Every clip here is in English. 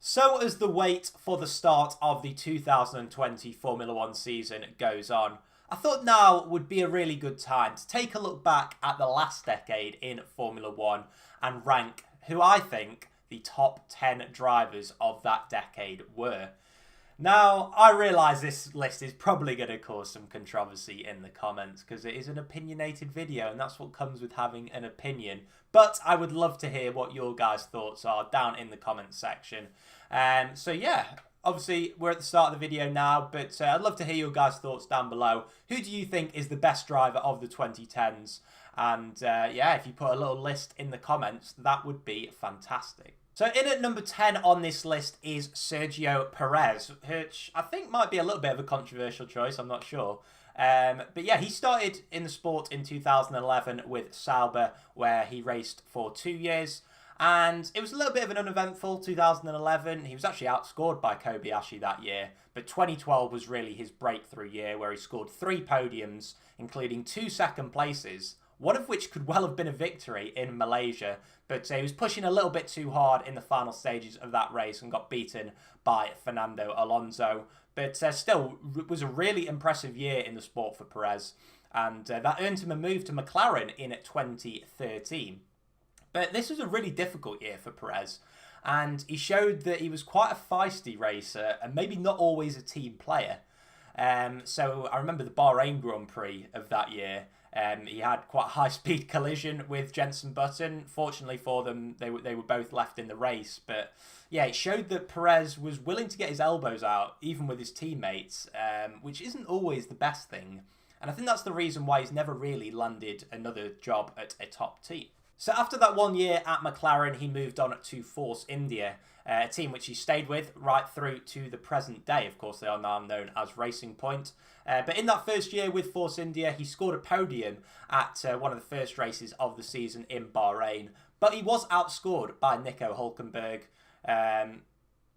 So as the wait for the start of the 2020 Formula One season goes on, I thought now would be a really good time to take a look back at the last decade in Formula One and rank who I think the top 10 drivers of that decade were. Now, I realise this list is probably going to cause some controversy in the comments because it is an opinionated video and that's what comes with having an opinion. But I would love to hear what your guys' thoughts are down in the comments section. So yeah, obviously we're at the start of the video now, but I'd love to hear your guys' thoughts down below. Who do you think is the best driver of the 2010s? And yeah, if you put a little list in the comments, that would be fantastic. So in at number 10 on this list is Sergio Perez, which I think might be a little bit of a controversial choice, I'm not sure. But yeah, he started in the sport in 2011 with Sauber, where he raced for 2 years. And it was a little bit of an uneventful 2011. He was actually outscored by Kobayashi that year. But 2012 was really his breakthrough year, where he scored 3 podiums, including 2 second places, one of which could well have been a victory in Malaysia, but he was pushing a little bit too hard in the final stages of that race and got beaten by Fernando Alonso. But still, it was a really impressive year in the sport for Perez, and that earned him a move to McLaren in 2013. But this was a really difficult year for Perez, and he showed that he was quite a feisty racer and maybe not always a team player. So I remember the Bahrain Grand Prix of that year. He had quite a high-speed collision with Jenson Button. Fortunately for them, they were both left in the race. But yeah, it showed that Perez was willing to get his elbows out, even with his teammates, which isn't always the best thing. And I think that's the reason why he's never really landed another job at a top team. So after that 1 year at McLaren, he moved on to Force India, a team which he stayed with right through to the present day. Of course, they are now known as Racing Point. But in that first year with Force India, he scored a podium at one of the first races of the season in Bahrain. But he was outscored by Nico Hülkenberg.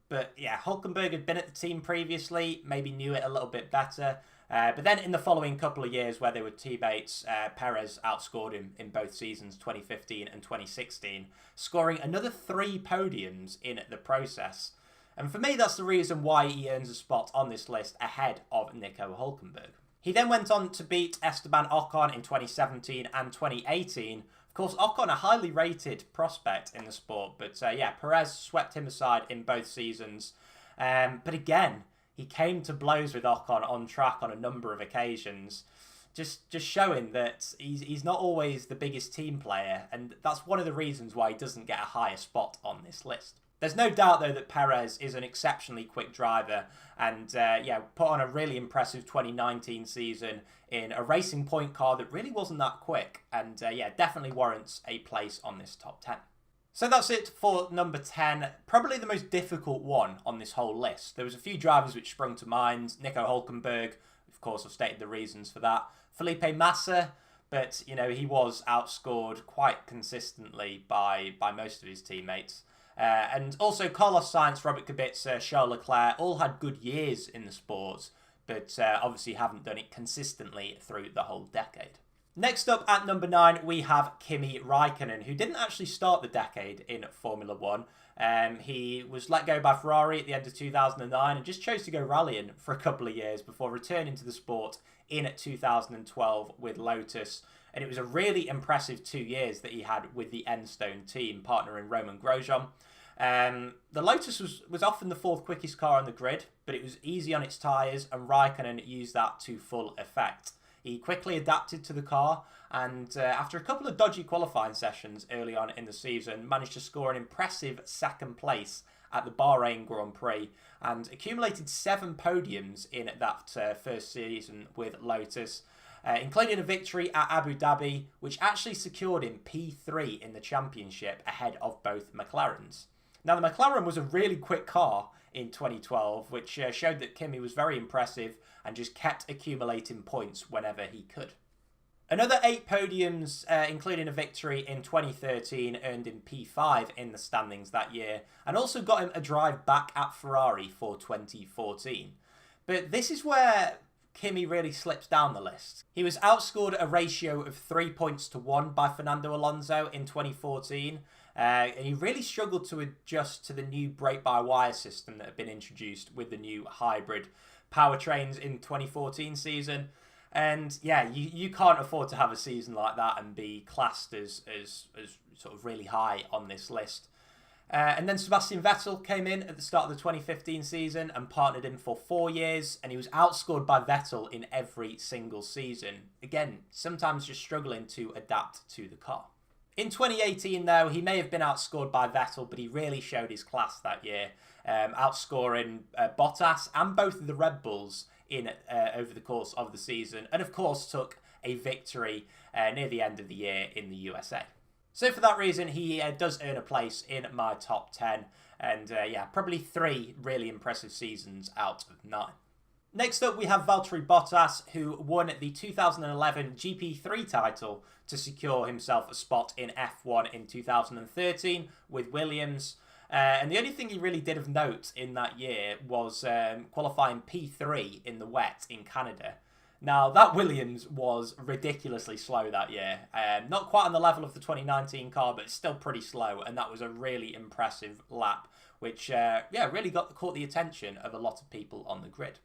But yeah, Hülkenberg had been at the team previously, maybe knew it a little bit better. But then in the following couple of years where they were teammates, Perez outscored him in both seasons, 2015 and 2016, scoring another 3 podiums in the process. And for me, that's the reason why he earns a spot on this list ahead of Nico Hülkenberg. He then went on to beat Esteban Ocon in 2017 and 2018. Of course, Ocon, a highly rated prospect in the sport, but yeah, Perez swept him aside in both seasons. But again, he came to blows with Ocon on track on a number of occasions, just showing that he's not always the biggest team player, and that's one of the reasons why he doesn't get a higher spot on this list. There's no doubt, though, that Perez is an exceptionally quick driver and, yeah, put on a really impressive 2019 season in a Racing Point car that really wasn't that quick and, yeah, definitely warrants a place on this top 10. So that's it for number 10, probably the most difficult one on this whole list. There was a few drivers which sprung to mind. Nico Hülkenberg, of course, I've stated the reasons for that. Felipe Massa, but, you know, he was outscored quite consistently by most of his teammates. And also Carlos Sainz, Robert Kubica, Charles Leclerc all had good years in the sport, but obviously haven't done it consistently through the whole decade. Next up at number 9, we have Kimi Rikknen, who didn't actually start the decade in Formula One. He was let go by Ferrari at the end of 2009 and just chose to go rallying for a couple of years before returning to the sport in 2012 with Lotus. And it was a really impressive 2 years that he had with the Enstone team, partnering Romain Grosjean. The Lotus was often the 4th quickest car on the grid, but it was easy on its tyres, and Raikkonen used that to full effect. He quickly adapted to the car, and after a couple of dodgy qualifying sessions early on in the season, managed to score an impressive 2nd place at the Bahrain Grand Prix, and accumulated 7 podiums in that first season with Lotus, including a victory at Abu Dhabi, which actually secured him P3 in the championship ahead of both McLarens. Now, the McLaren was a really quick car in 2012, which showed that Kimi was very impressive and just kept accumulating points whenever he could. Another 8 podiums, including a victory in 2013, earned him P5 in the standings that year, and also got him a drive back at Ferrari for 2014. But this is where Kimi really slips down the list. He was outscored a ratio of 3 points to 1 by Fernando Alonso in 2014, And he really struggled to adjust to the new brake-by-wire system that had been introduced with the new hybrid powertrains in 2014 season. And yeah, you can't afford to have a season like that and be classed as sort of really high on this list. And then Sebastian Vettel came in at the start of the 2015 season and partnered him for 4 years, and he was outscored by Vettel in every single season. Again, sometimes just struggling to adapt to the car. In 2018, though, he may have been outscored by Vettel, but he really showed his class that year, outscoring Bottas and both of the Red Bulls in over the course of the season, and of course took a victory near the end of the year in the USA. So for that reason, he does earn a place in my top 10. And yeah, probably 3 really impressive seasons out of 9. Next up, we have Valtteri Bottas, who won the 2011 GP3 title to secure himself a spot in F1 in 2013 with Williams. And the only thing he really did of note in that year was qualifying P3 in the wet in Canada. Now, that Williams was ridiculously slow that year. Not quite on the level of the 2019 car, but still pretty slow. And that was a really impressive lap, which really caught the attention of a lot of people on the grid.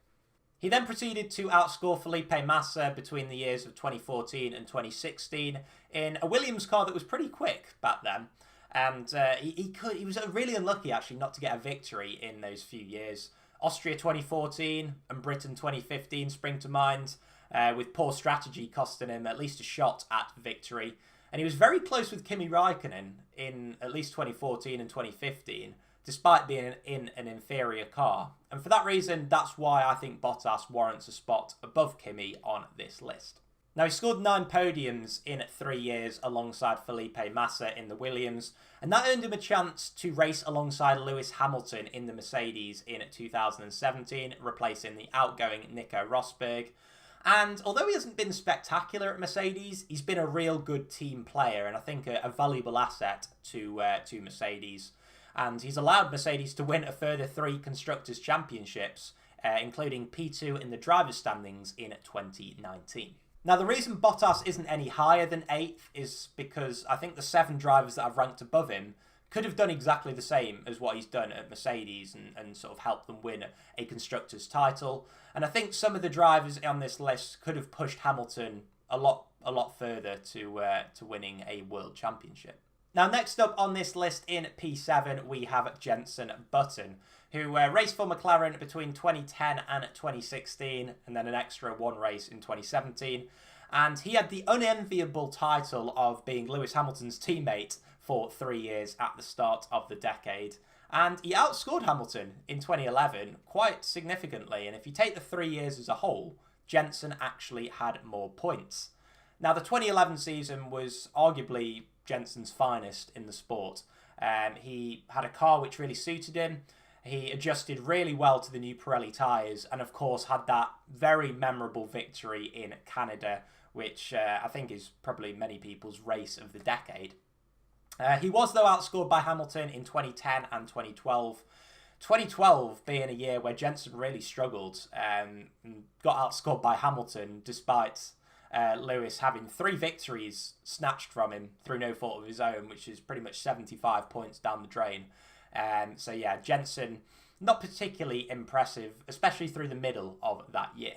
He then proceeded to outscore Felipe Massa between the years of 2014 and 2016 in a Williams car that was pretty quick back then. And he was really unlucky, actually, not to get a victory in those few years. Austria 2014 and Britain 2015 spring to mind, with poor strategy costing him at least a shot at victory. And he was very close with Kimi Rikknen in at least 2014 and 2015, despite being in an inferior car. And for that reason, that's why I think Bottas warrants a spot above Kimi on this list. Now, he scored 9 podiums in 3 years alongside Felipe Massa in the Williams, and that earned him a chance to race alongside Lewis Hamilton in the Mercedes in 2017, replacing the outgoing Nico Rosberg. And although he hasn't been spectacular at Mercedes, he's been a real good team player, and I think a valuable asset to Mercedes. And he's allowed Mercedes to win a further 3 Constructors' Championships, including P2 in the driver's standings in 2019. Now, the reason Bottas isn't any higher than 8th is because I think the 7 drivers that I've ranked above him could have done exactly the same as what he's done at Mercedes and sort of helped them win a Constructors' title. And I think some of the drivers on this list could have pushed Hamilton a lot further to winning a World Championship. Now, next up on this list in P7, we have Jenson Button, who raced for McLaren between 2010 and 2016, and then an extra 1 race in 2017. And he had the unenviable title of being Lewis Hamilton's teammate for 3 years at the start of the decade. And he outscored Hamilton in 2011 quite significantly. And if you take the 3 years as a whole, Jenson actually had more points. Now, the 2011 season was arguably Jenson's finest in the sport. He had a car which really suited him. He adjusted really well to the new Pirelli tyres and, of course, had that very memorable victory in Canada, which I think is probably many people's race of the decade. He was, though, outscored by Hamilton in 2010 and 2012. 2012 being a year where Jenson really struggled and got outscored by Hamilton despite Lewis having 3 victories snatched from him through no fault of his own, which is pretty much 75 points down the drain. So yeah, Jenson, not particularly impressive, especially through the middle of that year.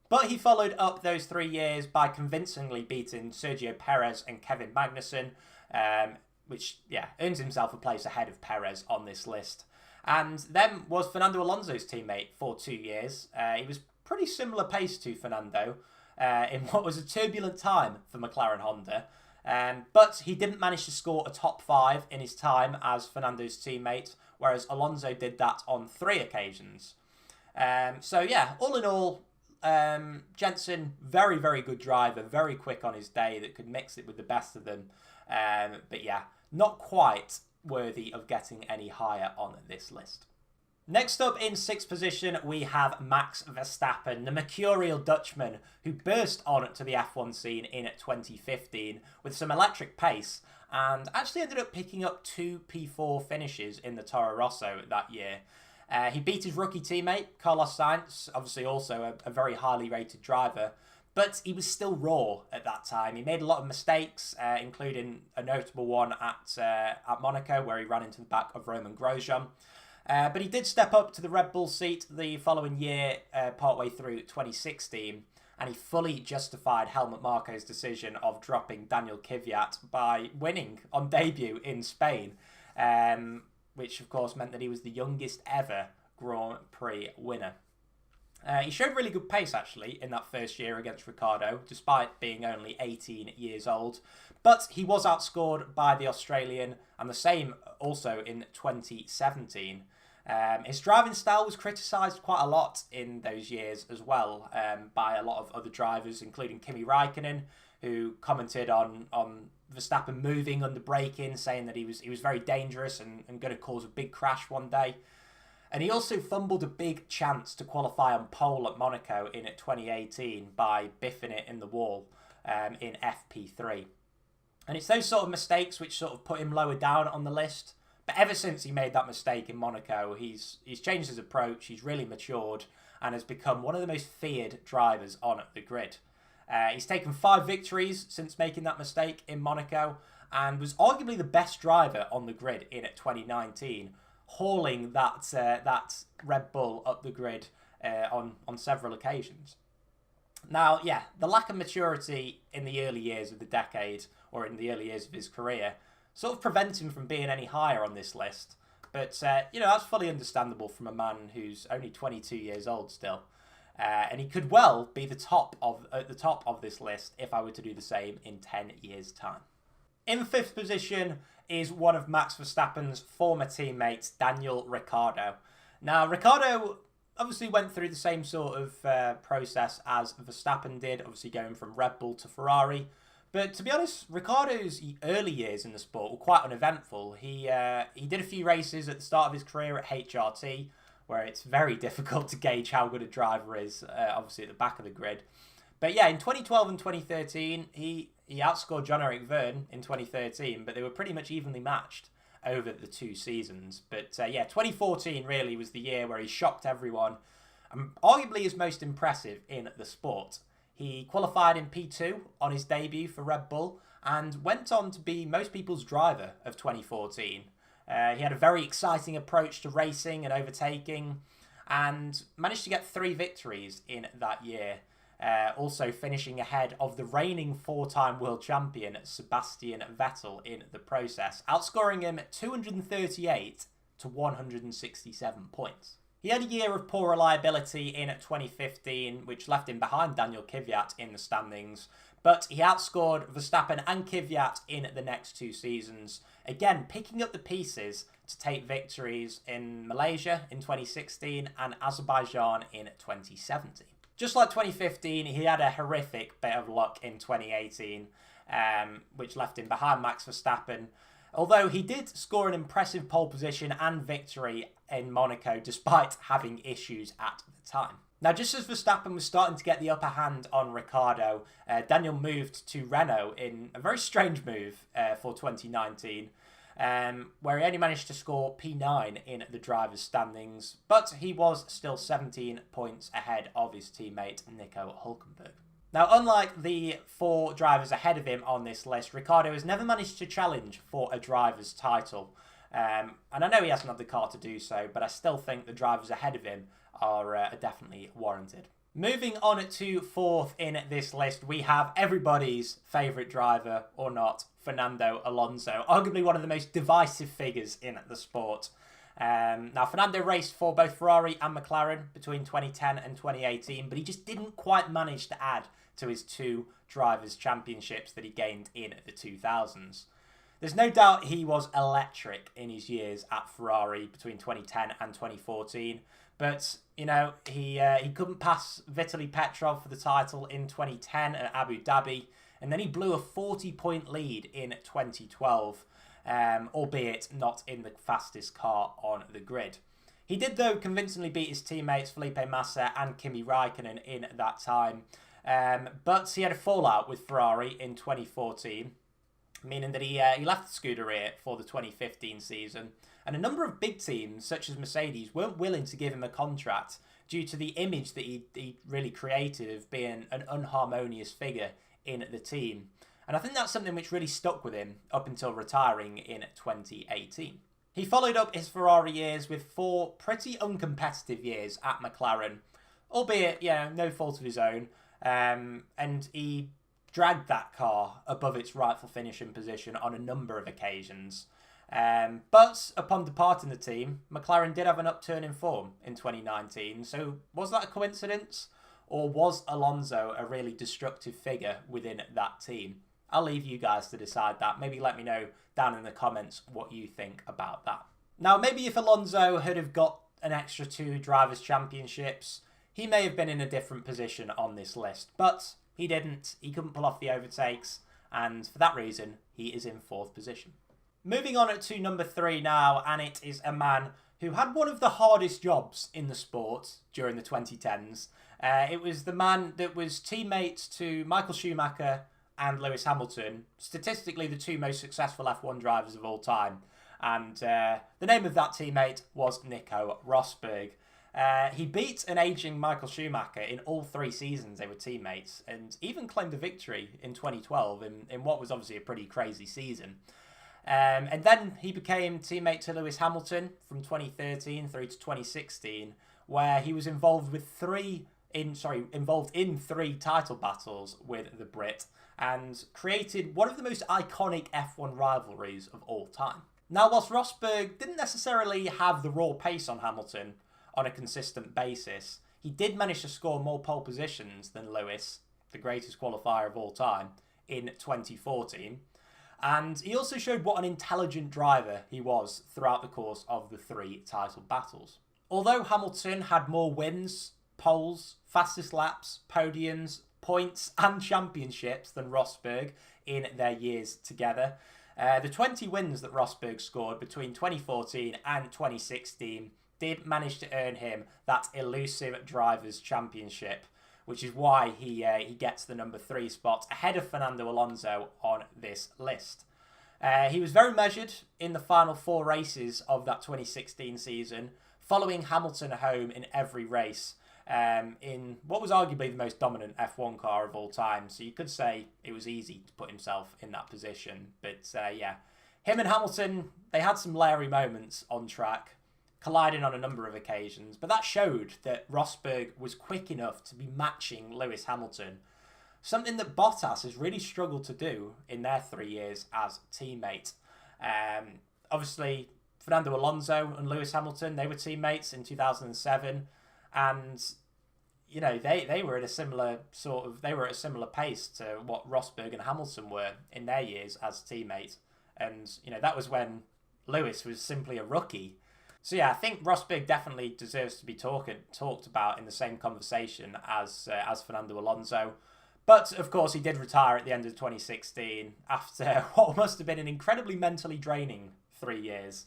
But he followed up those 3 years by convincingly beating Sergio Perez and Kevin Magnussen, which, yeah, earns himself a place ahead of Perez on this list. And then was Fernando Alonso's teammate for 2 years. He was pretty similar pace to Fernando in what was a turbulent time for McLaren Honda. But he didn't manage to score a top 5 in his time as Fernando's teammate, whereas Alonso did that on 3 occasions. So yeah, all in all, Jenson, very, very good driver, very quick on his day that could mix it with the best of them. But yeah, not quite worthy of getting any higher on this list. Next up in 6th position, we have Max Verstappen, the mercurial Dutchman who burst on to the F1 scene in 2015 with some electric pace and actually ended up picking up 2 P4 finishes in the Toro Rosso that year. He beat his rookie teammate, Carlos Sainz, obviously also a very highly rated driver, But he was still raw at that time. He made a lot of mistakes, including a notable one at Monaco, where he ran into the back of Romain Grosjean. But he did step up to the Red Bull seat the following year, partway through 2016, and he fully justified Helmut Marko's decision of dropping Daniel Kvyat by winning on debut in Spain, which of course meant that he was the youngest ever Grand Prix winner. He showed really good pace, actually, in that first year against Ricciardo, despite being only 18 years old. But he was outscored by the Australian, and the same also in 2017. His driving style was criticised quite a lot in those years as well, by a lot of other drivers, including Kimi Rikknen, who commented on Verstappen moving under braking, saying that he was very dangerous and going to cause a big crash one day. And he also fumbled a big chance to qualify on pole at Monaco in 2018 by biffing it in the wall in FP3. And it's those sort of mistakes which sort of put him lower down on the list. But ever since he made that mistake in Monaco, he's changed his approach, he's really matured, and has become one of the most feared drivers on the grid. He's taken 5 victories since making that mistake in Monaco, and was arguably the best driver on the grid in 2019, hauling that Red Bull up the grid on several occasions. Now, yeah, the lack of maturity in the early years of the decade, or in the early years of his career, sort of prevents him from being any higher on this list. But, that's fully understandable from a man who's only 22 years old still. And he could well be at the top of this list if I were to do the same in 10 years' time. In 5th position is one of Max Verstappen's former teammates, Daniel Ricciardo. Now, Ricciardo obviously went through the same sort of process as Verstappen did, obviously going from Red Bull to Ferrari. But to be honest, Ricciardo's early years in the sport were quite uneventful. He did a few races at the start of his career at HRT, where it's very difficult to gauge how good a driver is, obviously at the back of the grid. But yeah, in 2012 and 2013, he outscored Jean-Eric Vergne in 2013, but they were pretty much evenly matched over the 2 seasons. But 2014 really was the year where he shocked everyone, and arguably is most impressive in the sport. He qualified in P2 on his debut for Red Bull and went on to be most people's driver of 2014. He had a very exciting approach to racing and overtaking, and managed to get 3 victories in that year. Also finishing ahead of the reigning 4-time world champion Sebastian Vettel in the process, outscoring him 238 to 167 points. He had a year of poor reliability in 2015, which left him behind Daniel Kvyat in the standings, but he outscored Verstappen and Kvyat in the next 2 seasons, again picking up the pieces to take victories in Malaysia in 2016 and Azerbaijan in 2017. Just like 2015, he had a horrific bit of luck in 2018, which left him behind Max Verstappen. Although he did score an impressive pole position and victory in Monaco, despite having issues at the time. Now, just as Verstappen was starting to get the upper hand on Ricciardo, Daniel moved to Renault in a very strange move for 2019, where he only managed to score P9 in the drivers' standings, but he was still 17 points ahead of his teammate Nico Hülkenberg. Now, unlike the 4 drivers ahead of him on this list, Ricciardo has never managed to challenge for a driver's title. And I know he hasn't had the car to do so, but I still think the drivers ahead of him are definitely warranted. Moving on to 4th in this list, we have everybody's favourite driver, or not, Fernando Alonso. Arguably one of the most divisive figures in the sport. Now, Fernando raced for both Ferrari and McLaren between 2010 and 2018, but he just didn't quite manage to add to his 2 drivers' championships that he gained in the 2000s. There's no doubt he was electric in his years at Ferrari between 2010 and 2014, but, he couldn't pass Vitaly Petrov for the title in 2010 at Abu Dhabi, and then he blew a 40-point lead in 2012, albeit not in the fastest car on the grid. He did, though, convincingly beat his teammates Felipe Massa and Kimi Rikknen in that time, but he had a fallout with Ferrari in 2014, meaning that he left the Scuderia for the 2015 season. And a number of big teams, such as Mercedes, weren't willing to give him a contract due to the image that he really created of being an unharmonious figure in the team. And I think that's something which really stuck with him up until retiring in 2018. He followed up his Ferrari years with 4 pretty uncompetitive years at McLaren, albeit, no fault of his own. And he dragged that car above its rightful finishing position on a number of occasions. But upon departing the team, McLaren did have an upturn in form in 2019. So was that a coincidence? Or was Alonso a really destructive figure within that team? I'll leave you guys to decide that. Maybe let me know down in the comments what you think about that. Now, maybe if Alonso had have got an extra 2 Drivers' Championships, he may have been in a different position on this list. But he didn't. He couldn't pull off the overtakes. And for that reason, he is in 4th position. Moving on to number 3 now, and it is a man who had one of the hardest jobs in the sport during the 2010s. It was the man that was teammate to Michael Schumacher and Lewis Hamilton, statistically the 2 most successful F1 drivers of all time. And the name of that teammate was Nico Rosberg. He beat an ageing Michael Schumacher in all 3 seasons they were teammates, and even claimed a victory in 2012 in what was obviously a pretty crazy season. And then he became teammate to Lewis Hamilton from 2013 through to 2016, where he was involved in 3 title battles with the Brit, and created one of the most iconic F1 rivalries of all time. Now, whilst Rosberg didn't necessarily have the raw pace on Hamilton on a consistent basis, he did manage to score more pole positions than Lewis, the greatest qualifier of all time, in 2014. And he also showed what an intelligent driver he was throughout the course of the 3 title battles. Although Hamilton had more wins, poles, fastest laps, podiums, points and championships than Rosberg in their years together, the 20 wins that Rosberg scored between 2014 and 2016 did manage to earn him that elusive Drivers' Championship, which is why he gets the number 3 spot ahead of Fernando Alonso on this list. He was very measured in the final 4 races of that 2016 season, following Hamilton home in every race in what was arguably the most dominant F1 car of all time. So you could say it was easy to put himself in that position. But him and Hamilton, they had some leery moments on track, colliding on a number of occasions, but that showed that Rosberg was quick enough to be matching Lewis Hamilton, something that Bottas has really struggled to do in their 3 years as teammate. Obviously, Fernando Alonso and Lewis Hamilton, they were teammates in 2007, and they were at a similar pace to what Rosberg and Hamilton were in their years as teammates, and that was when Lewis was simply a rookie. So I think Rosberg definitely deserves to be talked about in the same conversation as Fernando Alonso. But of course, he did retire at the end of 2016 after what must have been an incredibly mentally draining 3 years,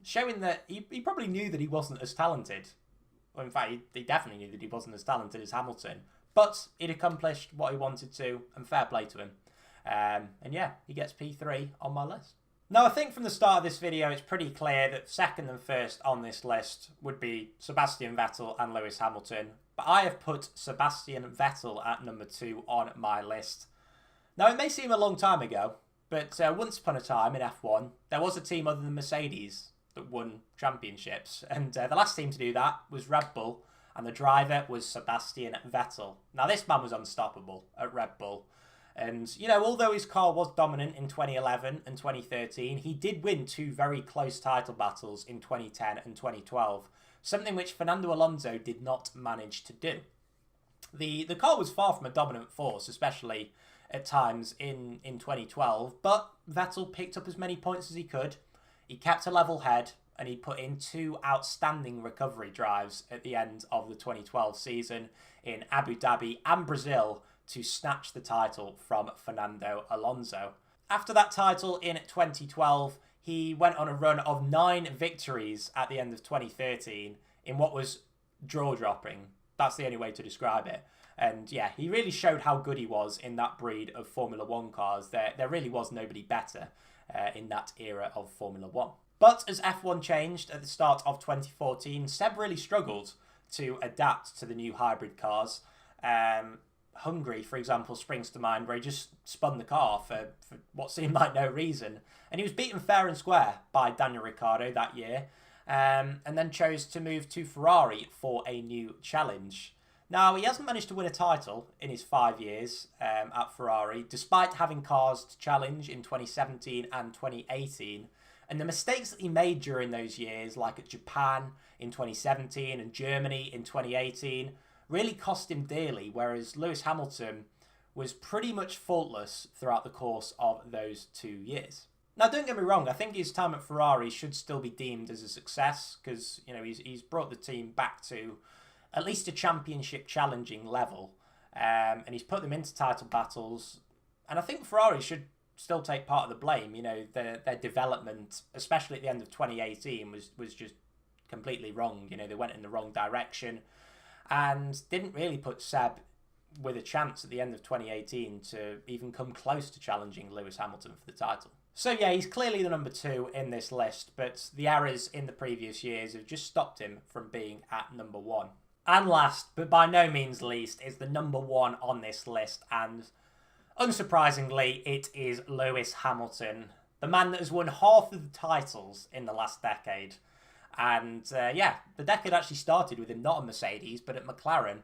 showing that he probably knew that he wasn't as talented. Well, in fact, he definitely knew that he wasn't as talented as Hamilton, but he'd accomplished what he wanted to, and fair play to him. And he gets P3 on my list. Now, I think from the start of this video, it's pretty clear that second and first on this list would be Sebastian Vettel and Lewis Hamilton, but I have put Sebastian Vettel at number 2 on my list. Now, it may seem a long time ago, but once upon a time in F1, there was a team other than Mercedes that won championships, and the last team to do that was Red Bull, and the driver was Sebastian Vettel. Now, this man was unstoppable at Red Bull. And, although his car was dominant in 2011 and 2013, he did win 2 very close title battles in 2010 and 2012, something which Fernando Alonso did not manage to do. The car was far from a dominant force, especially at times in 2012, but Vettel picked up as many points as he could. He kept a level head, and he put in 2 outstanding recovery drives at the end of the 2012 season in Abu Dhabi and Brazil, to snatch the title from Fernando Alonso. After that title in 2012, he went on a run of 9 victories at the end of 2013 in what was jaw-dropping. That's the only way to describe it. And yeah, he really showed how good he was in that breed of Formula 1 cars. There really was nobody better in that era of Formula 1. But as F1 changed at the start of 2014, Seb really struggled to adapt to the new hybrid cars. Hungary, for example, springs to mind, where he just spun the car for what seemed like no reason. And he was beaten fair and square by Daniel Ricciardo that year, and then chose to move to Ferrari for a new challenge. Now, he hasn't managed to win a title in his 5 years at Ferrari, despite having cars to challenge in 2017 and 2018. And the mistakes that he made during those years, like at Japan in 2017 and Germany in 2018, really cost him dearly, whereas Lewis Hamilton was pretty much faultless throughout the course of those 2 years. Now, don't get me wrong, I think his time at Ferrari should still be deemed as a success because, you know, he's brought the team back to at least a championship challenging level, and he's put them into title battles. And I think Ferrari should still take part of the blame. You know, their development, especially at the end of 2018, was just completely wrong. You know, they went in the wrong direction and didn't really put Seb with a chance at the end of 2018 to even come close to challenging Lewis Hamilton for the title. So yeah, he's clearly the number 2 in this list, but the errors in the previous years have just stopped him from being at number 1. And last, but by no means least, is the number 1 on this list, and unsurprisingly, it is Lewis Hamilton, the man that has won half of the titles in the last decade. And yeah, the decade actually started with him not at Mercedes, but at McLaren,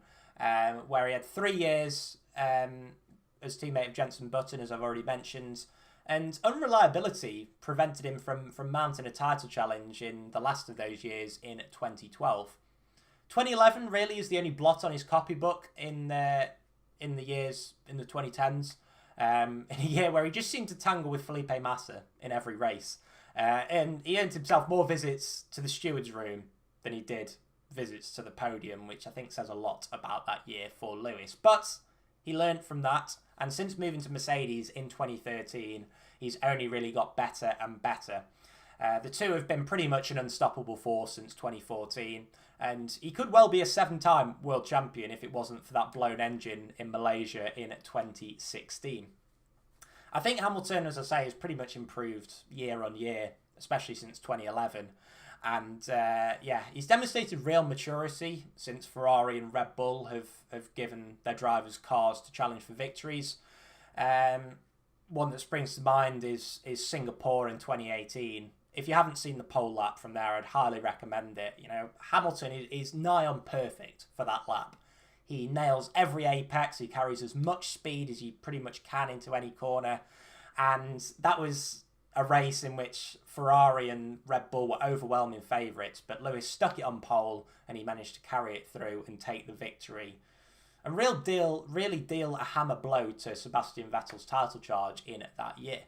where he had 3 years as teammate of Jenson Button, as I've already mentioned. And unreliability prevented him from mounting a title challenge in the last of those years in 2012. 2011 really is the only blot on his copybook in the years in the 2010s. In a year where he just seemed to tangle with Felipe Massa in every race. And he earned himself more visits to the steward's room than he did visits to the podium, which I think says a lot about that year for Lewis. But he learned from that, and since moving to Mercedes in 2013, he's only really got better and better. The two have been pretty much an unstoppable force since 2014, and he could well be a 7-time world champion if it wasn't for that blown engine in Malaysia in 2016. I think Hamilton, as I say, has pretty much improved year on year, especially since 2011. And yeah, he's demonstrated real maturity since Ferrari and Red Bull have given their drivers cars to challenge for victories. One that springs to mind is Singapore in 2018. If you haven't seen the pole lap from there, I'd highly recommend it. You know, Hamilton is nigh on perfect for that lap. He nails every apex. He carries as much speed as he pretty much can into any corner. And that was a race in which Ferrari and Red Bull were overwhelming favourites, but Lewis stuck it on pole and he managed to carry it through and take the victory. And really deal a hammer blow to Sebastian Vettel's title charge in that year.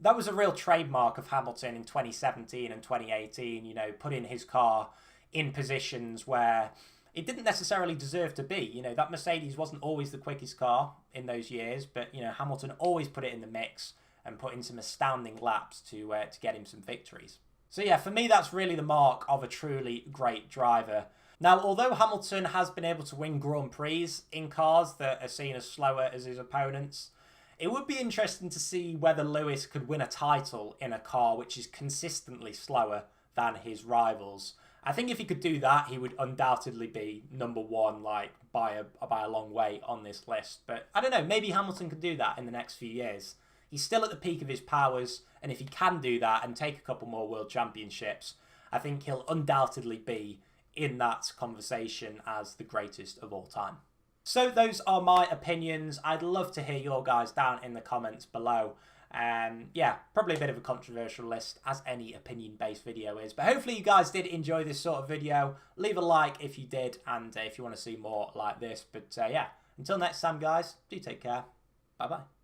That was a real trademark of Hamilton in 2017 and 2018, you know, putting his car in positions where it didn't necessarily deserve to be. You know, that Mercedes wasn't always the quickest car in those years, but, you know, Hamilton always put it in the mix and put in some astounding laps to get him some victories. So yeah, for me, that's really the mark of a truly great driver. Now, although Hamilton has been able to win Grand Prix in cars that are seen as slower as his opponents, it would be interesting to see whether Lewis could win a title in a car which is consistently slower than his rivals. I think if he could do that, he would undoubtedly be number 1, like by a long way on this list. But I don't know, maybe Hamilton could do that in the next few years. He's still at the peak of his powers, and if he can do that and take a couple more world championships, I think he'll undoubtedly be in that conversation as the greatest of all time. So those are my opinions. I'd love to hear your guys down in the comments below. Yeah, probably a bit of a controversial list, as any opinion-based video is. But hopefully you guys did enjoy this sort of video. Leave a like if you did, and if you want to see more like this. But yeah, until next time, guys, do take care. Bye-bye.